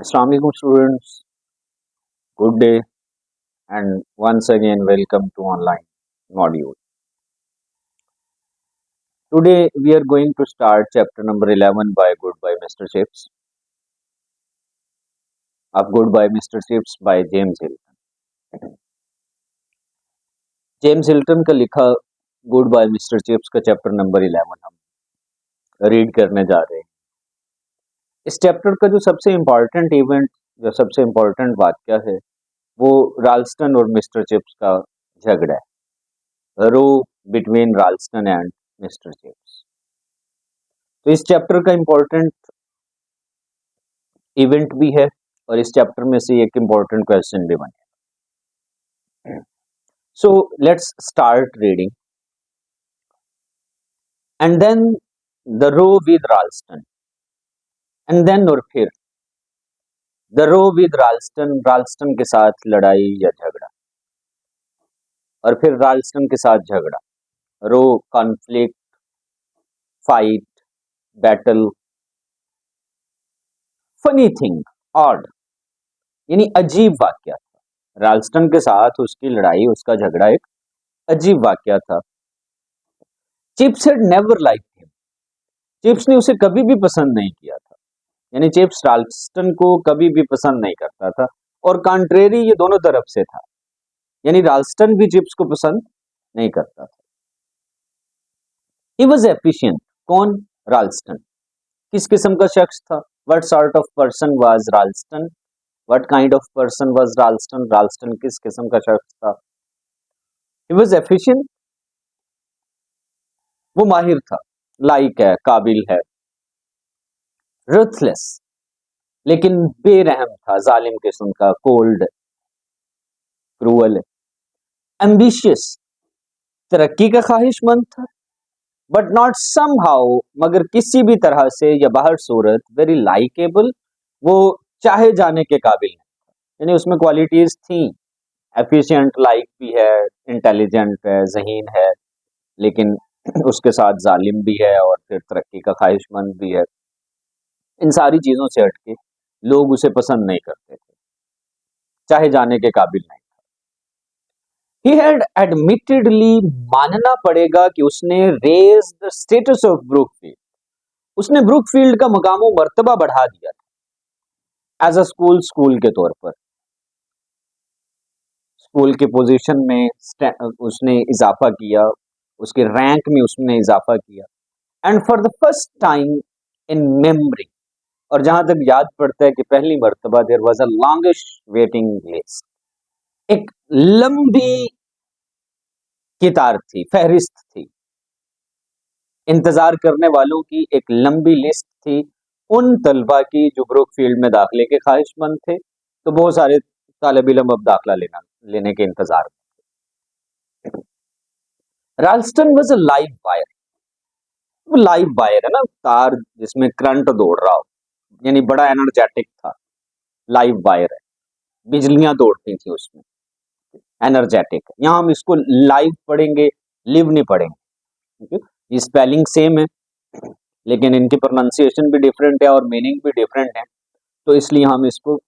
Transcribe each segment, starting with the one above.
Assalamu alaikum students, good day and once again welcome to online module. Today we are going to start chapter number 11 by Goodbye Mr. Chips of Goodbye Mr. Chips by James Hilton. James Hilton का लिखा good bye mister chips का chapter number 11 हम read करने जा रहे हैं। इस chapter का जो सबसे इम्पोर्टेंट इवेंट जो सबसे इम्पोर्टेंट वाक्य है वो राल्स्टन और मिस्टर चिप्स का झगड़ा है, रो बिटवीन राल्स्टन एंड मिस्टर चिप्स। तो इस चैप्टर का इम्पोर्टेंट इवेंट भी है और इस चैप्टर में से एक इम्पोर्टेंट क्वेश्चन भी बने। So let's start reading and then the row with Ralston and then और फिर द रो विद राल्स्टन, राल्स्टन के साथ लड़ाई या झगड़ा, और फिर राल्स्टन के साथ झगड़ा, row conflict, fight, battle, funny thing, odd, यानी अजीब वाक्य था। राल्स्टन के साथ उसकी लड़ाई, उसका झगड़ा एक अजीब वाक्य था। Chips had never liked him, chips ने उसे कभी भी पसंद नहीं किया था, यानी चिप्स राल्स्टन को कभी भी पसंद नहीं करता था, और कॉन्ट्रेरी ये दोनों तरफ से था, यानी राल्स्टन भी चिप्स को पसंद नहीं करता था। ही वॉज एफिशिएंट, कौन? राल्स्टन। किस किस्म का शख्स था? What sort of person was Ralston, what kind of person was Ralston, Ralston किस किस्म का शख्स था? ही वॉज एफिशिएंट, वो माहिर था, लाइक है, काबिल है। रथलेस, लेकिन बेरहम था, जालिम किस्म का, कोल्ड, क्रूअल है। एम्बिशियस, तरक्की का ख्वाहिशमंद था, बट नॉट समहाउ, मगर किसी भी तरह से या बाहर सूरत, वेरी लाइकेबल, वो चाहे जाने के काबिल नहीं, यानी उसमें क्वालिटीज थी, एफिशिएंट, लाइक भी है, इंटेलिजेंट है, ज़हीन है, लेकिन उसके साथ जालिम भी है और फिर तरक्की का ख्वाहिशमंद भी है। इन सारी चीजों से हटके लोग उसे पसंद नहीं करते थे, चाहे जाने के काबिल नहीं। He had admittedly, मानना पड़ेगा कि उसने raise the status of Brookfield, उसने ब्रूकफील्ड का मकाम मर्तबा बढ़ा दिया था, एज अ स्कूल, स्कूल के तौर पर, स्कूल के पोजीशन में उसने इजाफा किया, उसके रैंक में उसने इजाफा किया। And for the first time in memory, और जहां तक याद पड़ता है कि पहली मर्तबा there was a longest waiting list, एक लंबी कितार थी, फहरिस्त थी, इंतजार करने वालों की एक लंबी लिस्ट थी उन तलबा की जो ब्रूकफील्ड में दाखिले के ख्वाहिशमंद थे। तो बहुत सारे तालिब इल्म अब दाखिला लेने के इंतजार में। राल्स्टन वाज अ लाइव वायर, वो लाइव वायर है ना, तार जिसमें करंट दौड़ रहा हो, यानी बड़ा एनर्जेटिक था, लाइव वायर है, बिजलियां दौड़ती थी उसमें, एनर्जेटिक। यहाँ हम इसको लाइव पढ़ेंगे, लिव नहीं पढ़ेंगे, ये स्पेलिंग सेम है लेकिन इनकी प्रोनाउंसिएशन भी डिफरेंट है और मीनिंग भी डिफरेंट है, तो इसलिए हम इसको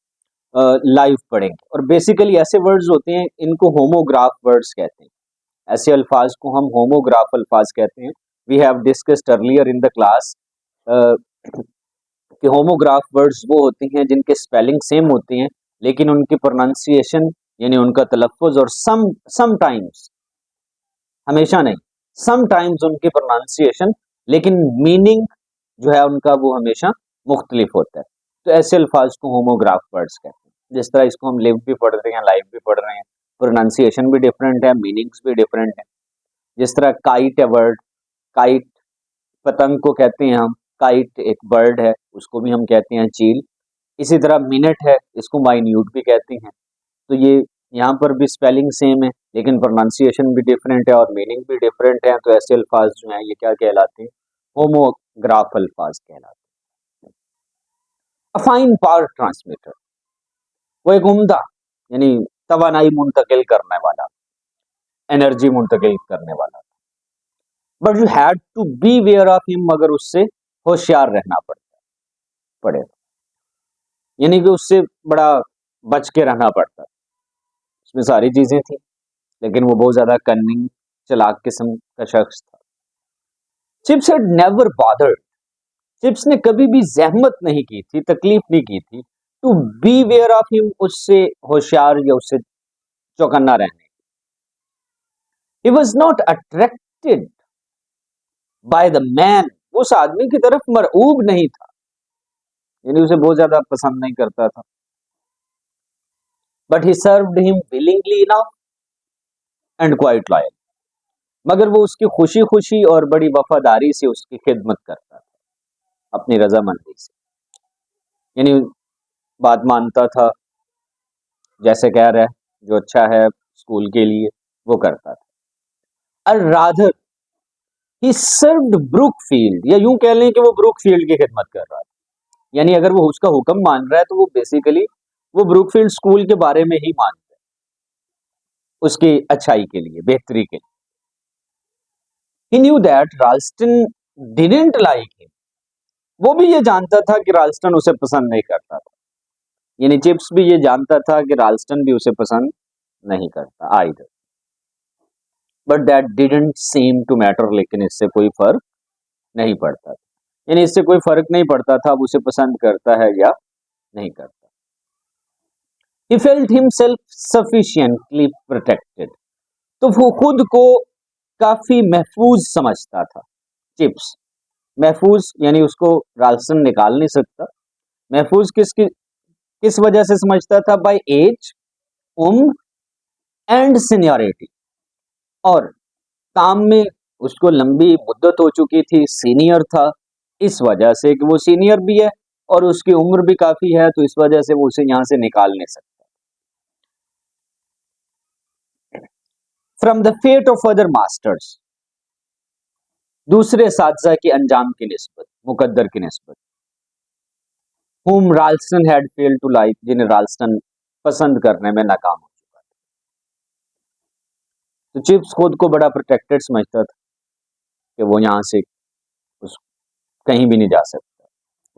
लाइव पढ़ेंगे। और बेसिकली ऐसे वर्ड्स होते हैं, इनको होमोग्राफ वर्ड्स कहते हैं, ऐसे अल्फाज को हम होमोग्राफ अल्फाज कहते हैं। We have discussed earlier in the class कि होमोग्राफ वर्ड्स वो होते हैं जिनके स्पेलिंग सेम होते हैं लेकिन उनकी प्रोनाउंसिएशन यानी उनका तलफ़ुज़ और समटाइम्स, हमेशा नहीं, समटाइम्स उनकी प्रोनाउंसिएशन, लेकिन मीनिंग जो है उनका वो हमेशा मुख्तलिफ होता है। तो ऐसे अल्फाज को होमोग्राफ वर्ड्स कहते हैं। जिस तरह इसको हम लिव भी पढ़ रहे हैं, लाइव भी पढ़ रहे हैं, प्रोनाउंसिएशन भी डिफरेंट है, मीनिंग्स भी डिफरेंट है। जिस तरह काइट है वर्ड, काइट पतंग को कहते हैं हम, काइट एक बर्ड है, उसको भी हम कहते हैं चील। इसी तरह मिनट है, इसको माइन्यूट भी कहते हैं। तो ये यहाँ पर भी स्पेलिंग सेम है लेकिन प्रोनाउंसिएशन भी डिफरेंट है और मीनिंग भी डिफरेंट है। तो ऐसे अल्फाज जो हैं ये क्या कहलाते हैं? होमोग्राफ अल्फाज कहलाते हैं। अ फाइन पावर ट्रांसमीटर, वो एक उम्दा यानी तवानाई मुंतकिल करने वाला, एनर्जी मुंतकिल करने वाला। But you had to be wary of him, मगर उससे होशियार रहना पड़ेगा। यानी कि उससे बड़ा बच के रहना पड़ता। उसमें सारी चीजें थी, लेकिन वो बहुत ज्यादा कन्निंग, चालाक किस्म का शख्स था। Chips had never bothered, chips ने कभी भी जहमत नहीं की थी, तकलीफ नहीं की थी to be wary of him, उससे होशियार या उससे चौकन्ना रहने। He was not attracted by the man, उस आदमी की तरफ मरऊब नहीं था, यानी उसे बहुत ज्यादा पसंद नहीं करता था। But he served him willingly enough and quite loyal, मगर वो उसकी खुशी खुशी और बड़ी वफादारी से उसकी खिदमत करता था, अपनी रजामंदी से, यानी बात मानता था, जैसे कह रहा है जो अच्छा है स्कूल के लिए वो करता था। और राधर ही सर्व्ड ब्रुकफील्ड, या यूं कह लें कि वो ब्रुकफील्ड की खिदमत कर रहा था, यानी अगर वो उसका हुक्म मान रहा है तो वो बेसिकली वो ब्रुकफील्ड स्कूल के बारे में ही मान रहा है, उसकी अच्छाई के लिए, बेहतरी के लिए। He knew that Ralston didn't like him, वो भी ये जानता था कि राल्स्टन उसे पसंद नहीं करता था, यानी चिप्स भी ये जानता था कि राल्स्टन भी उसे पसंद नहीं करता either. But that didn't seem to matter, लेकिन इससे कोई फर्क नहीं पड़ता, यानी इससे कोई फर्क नहीं पड़ता था अब उसे पसंद करता है या नहीं करता। He felt himself sufficiently protected, तो वो खुद को काफी महफूज समझता था। चिप्स महफूज, यानी उसको राल्सन निकाल नहीं सकता। महफूज किस वजह से समझता था? बाय एज, उम्र एंड सीनियरिटी, और काम में उसको लंबी मुद्दत हो चुकी थी, सीनियर था, इस वजह से कि वो सीनियर भी है और उसकी उम्र भी काफी है, तो इस वजह से वो उसे यहां से निकाल नहीं सकता। From the fate of other masters, दूसरे साथी के अंजाम की निस्बत, मुकद्दर की निस्बत, whom राल्स्टन had failed to like, जिन्हें राल्स्टन पसंद करने में नाकाम हो चुका था। तो चिप्स खुद को बड़ा प्रोटेक्टेड समझता था कि वो यहां से उस कहीं भी नहीं जा सकता,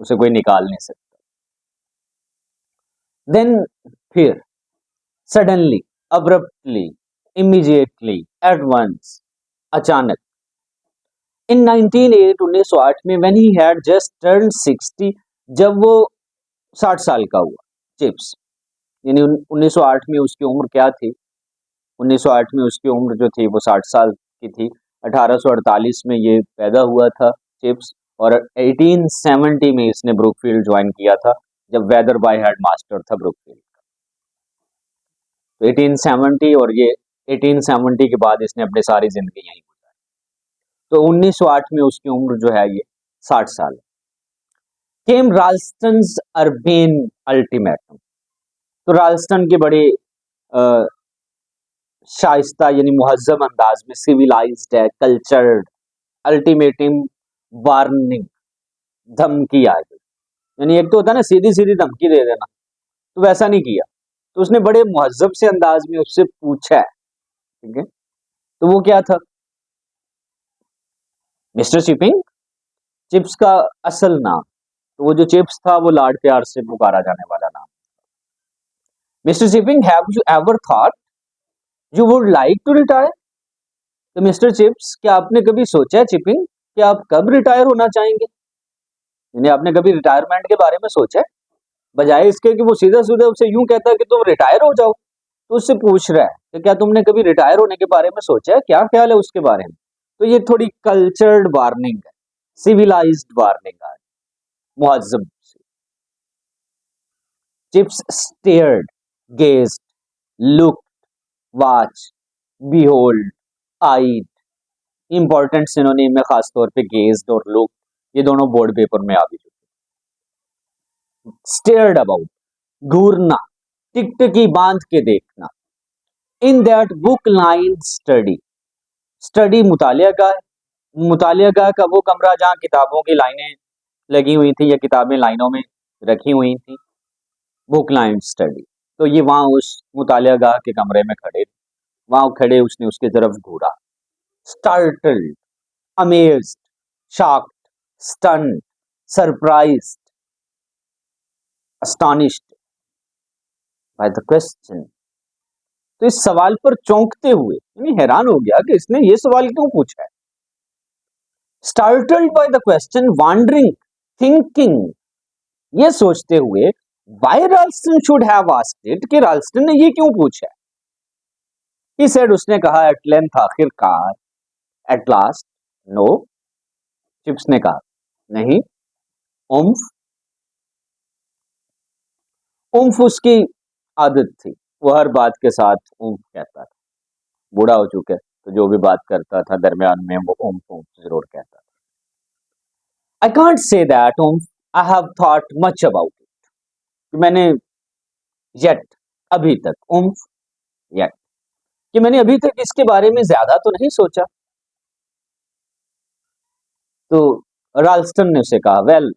उसे कोई निकाल नहीं सकता। देन फिर suddenly, abruptly, immediately, at once, अचानक, इन 1908 में, when he had just turn 60, जब वो 60 साल का हुआ चिप्स, यानी 1908 में उसकी उम्र क्या थी? 1908 में उसकी उम्र जो थी वो 60 साल की थी। 1848 में ये पैदा हुआ था चिप्स, और 1870 में इसने ब्रुकफील्ड ज्वाइन किया था, जब वेदरबाय हेड मास्टर था ब्रुकफील्ड का। तो 1870 और ये 1870 के बाद इसने अपनी सारी जिंदगी यहीं गुजारी। तो 1908 में उसकी उम्र जो है ये 60 साल है। केम राल्स्टन्स अर्बेन अल्टीमेटम, तो राल्स्टन के बड़े शाइस्ता यानी मुहज्जम अंदाज में, सिविलाइज्ड है, कल्चर्ड, अल्टीमेटम, वार्निंग, धमकी आ गई, यानी एक तो होता है ना सीधी सीधी धमकी दे देना, तो वैसा नहीं किया, तो उसने बड़े मुहज्जब से अंदाज में उससे पूछा है, ठीक है। तो वो क्या था? मिस्टर चिपिंग, चिप्स का असल नाम, तो वो जो चिप्स था वो लाड प्यार से पुकारा जाने वाला नाम। Mr Chipping, have you ever thought you would like to retire? तो मिस्टर चिप्स, क्या आपने कभी सोचा है चिपिंग कि आप कब रिटायर होना चाहेंगे? यानी आपने कभी रिटायरमेंट के बारे में सोचा है? बजाय इसके कि वो सीधा सीधा उसे यूं कहता है कि तुम रिटायर हो जाओ, तो उससे पूछ रहा है कि क्या तुमने कभी रिटायर होने के बारे में सोचा है, क्या ख्याल है उसके बारे में? तो ये थोड़ी कल्चर्ड वार्निंग है, सिविलाइज्ड वार्निंग है, मुहज्जब से। Chips stared, gazed, looked, watch, behold, eyed, important synonym में खासतौर पे गेज्ड और लुक, ये दोनों बोर्ड पेपर में आ भी चुके। स्टेयर्ड अबाउट, घूरना, टिकटकी बांध के देखना। In that book line study, study मुतालिया का वो कमरा जहां किताबों की लाइनें लगी हुई थी या किताबें लाइनों में रखी हुई थी, बुक लाइन स्टडी। तो ये वहां उस मुतालिया गाह के कमरे में खड़े, वहां खड़े उसने उसकी तरफ घूरा। Startled, amazed, shocked, stunned, surprised, astonished by the question. तो इस सवाल पर चौंकते हुए, यानी हैरान हो गया कि इसने ये सवाल क्यों पूछा है. Startled by the question, wondering, thinking, ये सोचते हुए why Ralston should have asked it, कि Ralston ने ये क्यों पूछा है. He said, उसने कहा at length, आखिरकार, at last, no. चिप्स ने कहा नहीं. उम्फ, उम्फ उसकी आदत थी, वो हर बात के साथ उम्फ कहता था. बूढ़ा हो चुका है तो जो भी बात करता था दरमियान में वो उम्फ उम्फ जरूर कहता था. I can't say that उम्फ, I have thought much about it. मैंने yet, अभी तक, उम्फ yet, कि मैंने अभी तक इसके बारे में ज्यादा तो नहीं सोचा. तो राल्स्टन ने उसे कहा वेल,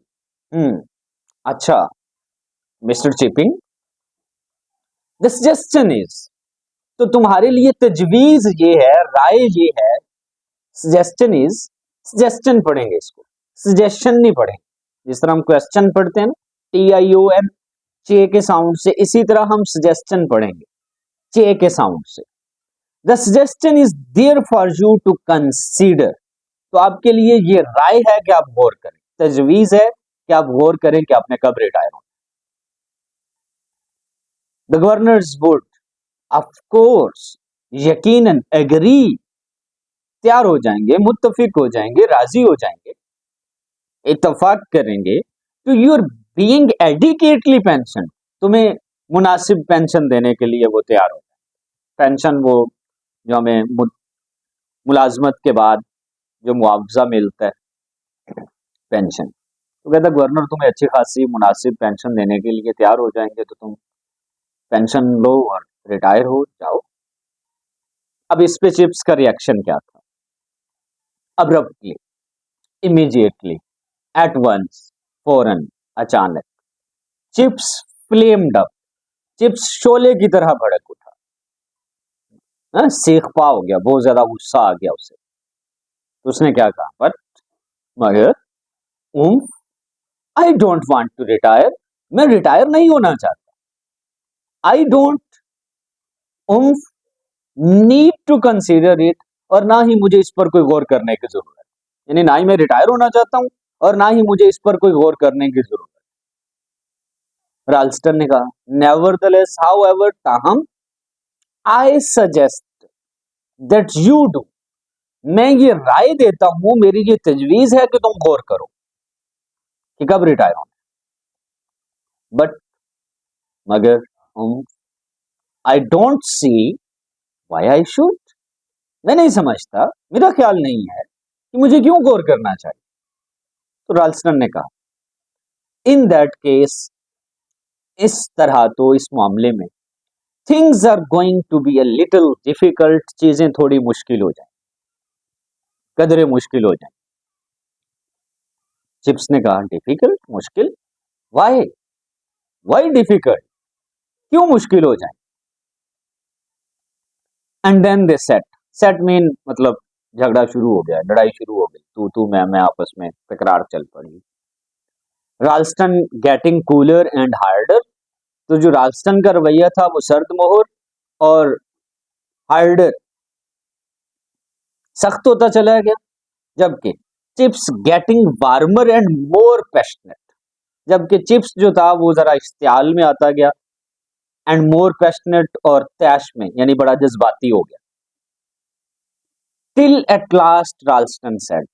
अच्छा mister chipping, the suggestion is, तो तुम्हारे लिए तजवीज ये है, राय ये है. सजेशन इज, सजेशन पढ़ेंगे इसको, सजेशन नहीं पढ़ेंगे. जिस तरह हम क्वेश्चन पढ़ते हैं ना, TION, चे के साउंड से, इसी तरह हम सजेशन पढ़ेंगे चे के साउंड से. The suggestion is there for you to consider, तो आपके लिए ये राय है कि आप गौर करें, तजवीज है कि आप गौर करें कि आपने कब रिटायर होना. The governors would of course, यकीनन, एग्री, तैयार हो जाएंगे, मुत्तफिक हो जाएंगे, राजी हो जाएंगे, इत्तफाक करेंगे, to your being adequately pension, तुम्हें मुनासिब पेंशन देने के लिए वो तैयार हो जाए. पेंशन वो जो हमें मुलाजमत के बाद जो मुआवजा मिलता है, पेंशन. तो कहता गवर्नर तुम्हें अच्छी खासी मुनासिब पेंशन देने के लिए तैयार हो जाएंगे, तो तुम पेंशन लो और रिटायर हो जाओ. अब इस पे चिप्स का रिएक्शन क्या था. अब्रप्टली, इमीडिएटली, एट वंस, फौरन, अचानक, chips flamed up, chips Sholay की तरह भड़क उठा. सेखपा हो गया, बहुत ज्यादा गुस्सा आ गया उसे. तो उसने क्या कहा, बट मगर um, I don't want to retire, मैं रिटायर नहीं होना चाहता. I don't um need to consider it, और ना ही मुझे इस पर कोई गौर करने की जरूरत है. यानी ना ही मैं रिटायर होना चाहता हूं और ना ही मुझे इस पर कोई गौर करने की जरूरत है. राल्स्टन ने कहा नेवरदलेस, हाउएवर, ताहम, I suggest that you do, मैं ये राय देता हूं, मेरी ये तजवीज है कि तुम गौर करो कि कब रिटायर होना. बट मगर I don't see why I should, मैं नहीं समझता, मेरा ख्याल नहीं है कि मुझे क्यों गौर करना चाहिए. तो राल्स्टन ने कहा इन दैट केस, इस तरह, तो इस मामले में, things are going to be a little difficult, चीजें थोड़ी मुश्किल हो जाए, कदरे मुश्किल हो जाए. चिप्स ने कहा डिफिकल्ट, मुश्किल, वाई, वाई डिफिकल्ट, क्यों मुश्किल हो जाए. And then they set, set mean मतलब झगड़ा शुरू हो गया, लड़ाई शुरू हो गई, तू मैं आपस में तकरार चल पड़ी. राल्स्टन गेटिंग कूलर एंड हार्डर, तो जो राल्स्टन का रवैया था वो सर्द मोहर और हार्डर, सख्त होता चला गया. जबकि chips getting warmer and more passionate, जबकि चिप्स जो था वो जरा इश्तियाल में आता गया, एंड मोर पैशनेट, और तैश में, यानी बड़ा जज्बाती हो गया. टिल एट लास्ट राल्स्टन सेड,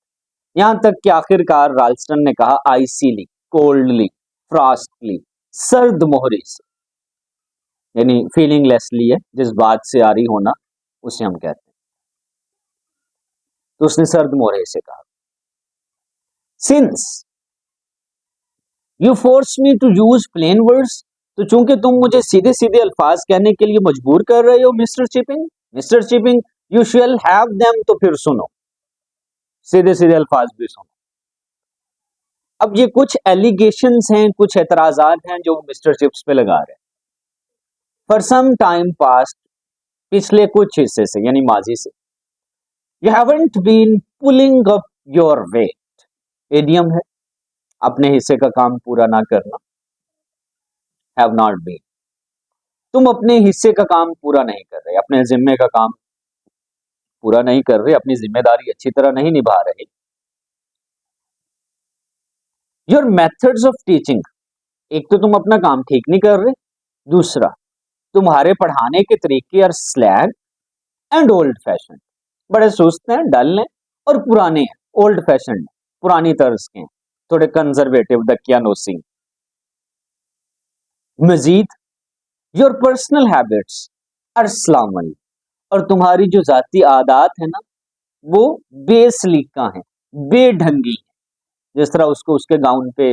यहां तक कि आखिरकार राल्स्टन ने कहा आइसीली, कोल्डली, फ्रॉस्टली, सर्द मोहरे से, यानी फीलिंगलेसली है, जिस बात से आ रही होना उसे हम कहते हैं. तो उसने सर्द मोहरे से कहा since you force me to use plain words, तो चूंकि तुम मुझे सीधे सीधे अल्फाज कहने के लिए मजबूर कर रहे हो mister chipping, mister chipping, you shall have them, तो फिर सुनो, सीधे सीधे अल्फाज भी सुनो. अब ये कुछ एलिगेशंस हैं, कुछ एतराजात हैं जो मिस्टर चिप्स पे लगा रहे हैं. फॉर सम टाइम पास्ट, पिछले कुछ हिस्से से, यानी माजी से, you haven't been pulling up your weight, idiom है, अपने हिस्से का काम पूरा ना करना. Have not been. तुम अपने हिस्से का काम पूरा नहीं कर रहे, अपने जिम्मे का काम पूरा नहीं कर रहे, अपनी जिम्मेदारी अच्छी तरह नहीं निभा रहे। योर मेथड्स ऑफ टीचिंग, एक तो तुम अपना काम ठीक नहीं कर रहे, दूसरा तुम्हारे पढ़ाने के तरीके are slack and old fashion, बड़े सुस्त हैं, डल हैं और पुराने हैं, ओल्ड फैशन, पुरानी तर्ज के हैं, थोड़े कंजर्वेटिव, दकियानोसी। मजीद योर पर्सनल हैबिट्स आर स्लामल, और तुम्हारी जो जाती आदात है ना वो बेसलीका है, बेढंगी है। जिस तरह उसको उसके गाउन पे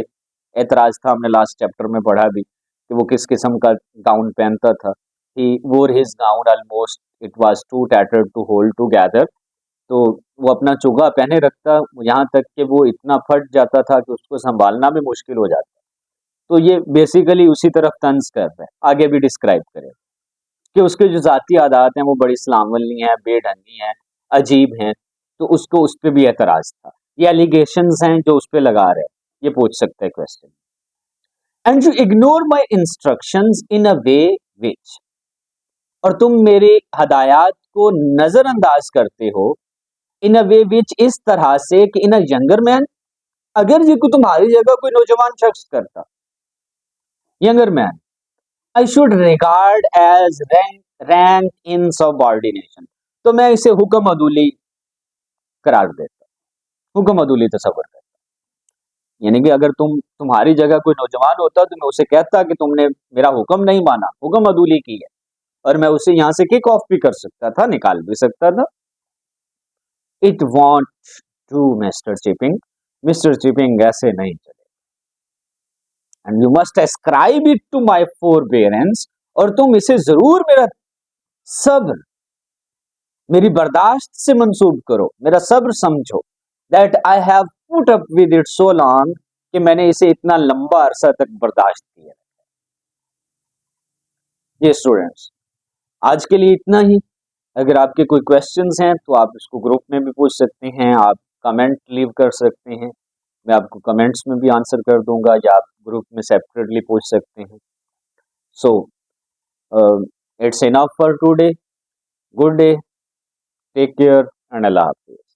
एतराज था, हमने लास्ट चैप्टर में पढ़ा भी कि वो किस किस्म का गाउन पहनता था। He wore his gown almost it was too tattered to hold together, तो वो अपना चुगा पहने रखता, यहाँ तक कि वो इतना फट जाता था कि उसको संभालना भी मुश्किल हो जाता। तो ये बेसिकली उसी तरफ तंज कर रहा है, आगे भी डिस्क्राइब करे कि उसके जो जाती आदात हैं वो बड़ी सलामवली हैं, बेढंगी हैं, अजीब हैं, तो उसको उस पर भी एतराज था। ये एलिगेशंस हैं जो उस पर लगा रहे, ये पूछ सकते हैं question. And you ignore my instructions in a way which, और तुम मेरे हदायत को नजरअंदाज करते हो इन अ वे विच, इस तरह से कि इन अ यंगर मैन, अगर ये को तुम्हारी जगह कोई नौजवान शख्स करता, younger man, I should regard as rank insubordination, तो मैं इसे हुक्म अदूली करार देता, हुक्म अदूली तस्वर करता। यानी कि अगर तुम्हारी जगह कोई नौजवान होता तो मैं उसे कहता कि तुमने मेरा हुक्म नहीं माना, हुक्म अदूली की है, और मैं उसे यहां से किक ऑफ भी कर सकता था, निकाल भी सकता था। It won't do Mr Chipping ऐसे नहीं चले, and you must ascribe it to my forbearance, और तुम इसे जरूर मेरा सब्र, मेरी बर्दाश्त से मंसूब करो, मेरा सब्र समझो। That I have put up with it so long, कि मैंने इसे इतना लंबा अरसा तक बर्दाश्त किया। ये स्टूडेंट्स आज के लिए इतना ही। अगर आपके कोई क्वेश्चंस हैं तो आप इसको ग्रुप में भी पूछ सकते हैं, आप कमेंट लीव कर सकते हैं, मैं आपको कमेंट्स में भी आंसर कर दूंगा, या आप ग्रुप में सेपरेटली पूछ सकते हैं। So it's enough for today. Good day, take care and अल्लाह हाफिज़।